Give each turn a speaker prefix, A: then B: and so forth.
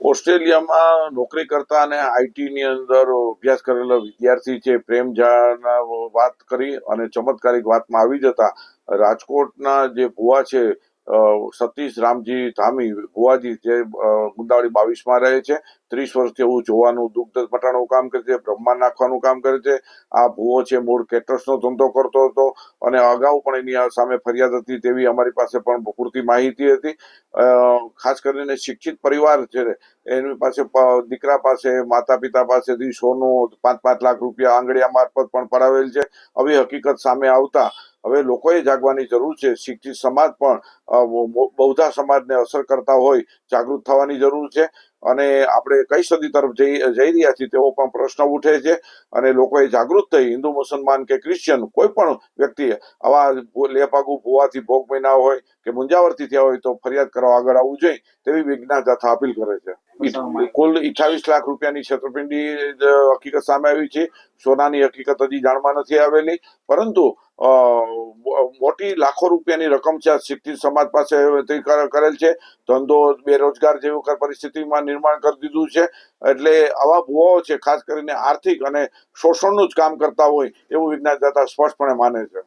A: ઓસ્ટ્રેલિયામાં નોકરી કરતા અને આઈટીની અંદર અભ્યાસ કરેલો વિદ્યાર્થી છે પ્રેમ ઝાના વાત કરી અને ચમત્કારિક વાતમાં આવી જતા રાજકોટના જે ભુવા છે સતીશ રામજી ધામી ભુવાજી જે ગુંદાવાડી 22 રહે છે, 30 વર્ષથી એવું જોવાનું દુગ્ધ મટાણું કામ કરે છે, બ્રહ્મા નાખવાનું કામ કરે છે. આ ભુવો છે મૂળ કેટરસનો ધંધો કરતો હતો અને અગાઉ પણ એની સામે ફરિયાદ હતી તેવી અમારી પાસે પણ પૂરતી માહિતી હતી. ખાસ કરીને શિક્ષિત પરિવાર છે એની પાસે દીકરા પાસે માતા પિતા પાસેથી સોનું 5-5 લાખ રૂપિયા આંગળીયા મારફત પણ પડાવેલ છે. આવી હકીકત સામે આવતા હવે લોકોએ જાગવાની જરૂર છે. શિક્ષિત સમાજ પણ બૌદ્ધ સમાજને અસર કરતા હોય જાગૃત થવાની જરૂર છે અને આપણે કઈ સદી તરફ જઈ રહ્યા છીએ તેવો પણ પ્રશ્ન ઉઠે છે અને લોકોએ જાગૃત થઈ હિન્દુ મુસલમાન કે ક્રિશ્ચિયન કોઈ પણ વ્યક્તિએ આવા લેપાગુ ભુવાથી ભોગ બન્યા હોય કે મુંજાવરથી થયા હોય તો ફરિયાદ કરવા આગળ આવવું જોઈએ તેવી વિજ્ઞાન તથા અપીલ કરે છે. કુલ 28 લાખ રૂપિયાની છેતરપિંડી હકીકત સામે આવી છે. સોનાની હકીકત હજી જાણમાં નથી આવેલી, પરંતુ મોટી લાખો રૂપિયાની રકમ છે શિક્ષિત સમાજ પાસે કરેલ છે. ધંધો બેરોજગાર જેવી પરિસ્થિતિમાં નિર્માણ કરી દીધું છે. એટલે આવા ભુવાઓ છે ખાસ કરીને આર્થિક અને શોષણનું જ કામ કરતા હોય એવું વિજ્ઞાન દાતા સ્પષ્ટપણે માને છે.